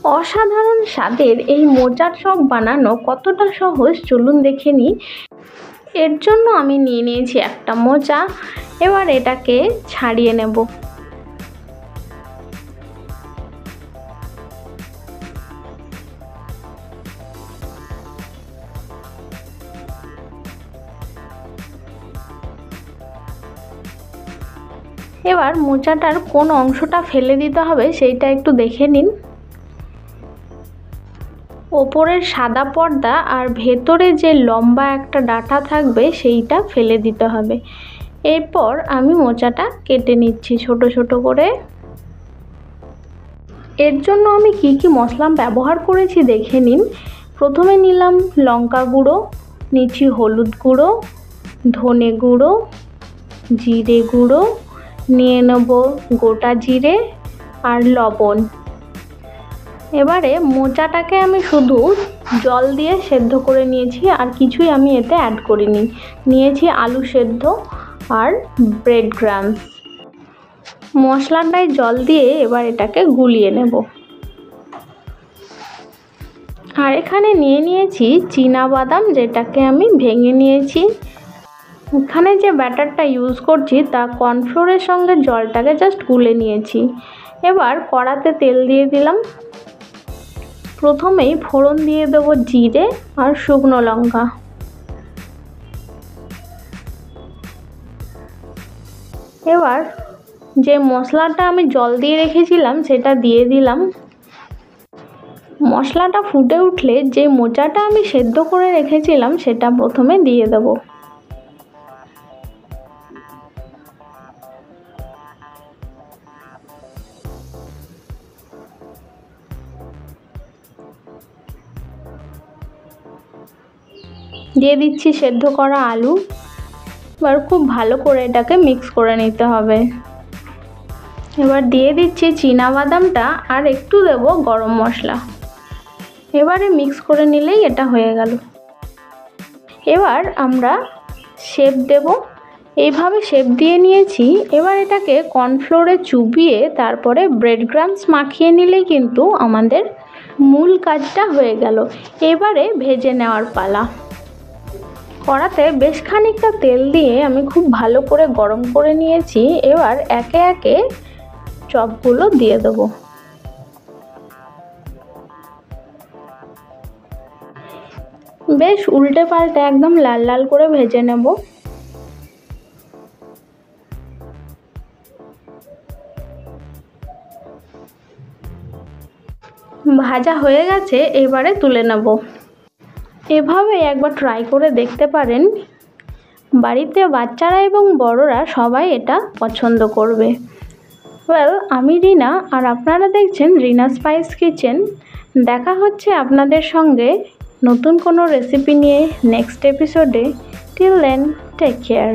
অসাধারণ স্বাদের এই মোচার চপ বানানো কতটা সহজ চলুন দেখে নিই। এর জন্য আমি নিয়ে নিয়েছি একটা মোচা। এবার এটাকে ছাড়িয়ে নেব। এবার মোচাটার কোন অংশটা ফেলে দিতে হবে সেইটা একটু দেখে নিন। ওপরের সাদা পর্দা আর ভেতরে যে লম্বা একটা ডাঁটা থাকবে সেইটা ফেলে দিতে হবে। এরপর আমি মোচাটা কেটে নিচ্ছি ছোট ছোট করে। এর জন্য আমি কি কি মশলা ব্যবহার করেছি দেখে নিন। প্রথমে নিলাম লঙ্কা গুঁড়ো, নিচ্ছি হলুদ গুঁড়ো, ধনে গুঁড়ো, জিরে গুঁড়ো, নিয়ে নেব গোটা জিরে আর লবণ। এবারে মোচাটাকে আমি শুধু জল দিয়ে সেদ্ধ করে নিয়েছি, আর কিছুই আমি এতে অ্যাড করিনি। নিয়েছি আলু সেদ্ধ আর ব্রেড ক্রাম্বস। মশলাটায় জল দিয়ে এবার এটাকে গুলিয়ে নেব। আর এখানে নিয়ে নিয়েছি চীনা বাদাম, যেটাকে আমি ভেঙে নিয়েছি। এখানে যে ব্যাটারটা ইউজ করছি তা কর্নফ্লোরের সঙ্গে জলটাকে জাস্ট গুলে নিয়েছি। এবার কড়াতে তেল দিয়ে দিলাম। প্রথমেই ফোড়ন দিয়ে দেব জিরে আর শুকনো লঙ্কা। এবার যে মশলাটা আমি জল দিয়ে রেখেছিলাম সেটা দিয়ে দিলাম। মশলাটা ফুটে উঠলে যে মোচাটা আমি সেদ্ধ করে রেখেছিলাম সেটা প্রথমে দিয়ে দেব। দিয়ে দিচ্ছি সেদ্ধ করা আলু। এবার খুব ভালো করে এটাকে মিক্স করে নিতে হবে। এবার দিয়ে দিচ্ছি চীনা বাদামটা আর একটু দেব গরম মশলা। এবারে মিক্স করে নিলেই এটা হয়ে গেল। এবার আমরা শেপ দেব। এইভাবে শেপ দিয়ে নিয়েছি। এবার এটাকে কর্নফ্লোরে চুবিয়ে তারপরে ব্রেড ক্রাম্বস মাখিয়ে নিলেই কিন্তু আমাদের মূল কাজটা হয়ে গেল। এবারে ভেজে নেওয়ার পালা। কড়াতে বেশ খানিকটা তেল দিয়ে আমি খুব ভালো করে গরম করে নিয়েছি। এবার একে একে চপগুলো দিয়ে দেবো। বেশ উল্টে পাল্টে একদম লাল লাল করে ভেজে নেব। ভাজা হয়ে গেছে, এবারে তুলে নেব। এভাবে একবার ট্রাই করে দেখতে পারেন। বাড়িতে বাচ্চারা এবং বড়রা সবাই এটা পছন্দ করবে। আমি রিনা, আর আপনারা দেখছেন রিনা স্পাইস কিচেন। দেখা হচ্ছে আপনাদের সঙ্গে নতুন কোনো রেসিপি নিয়ে নেক্সট এপিসোডে। Till then take care.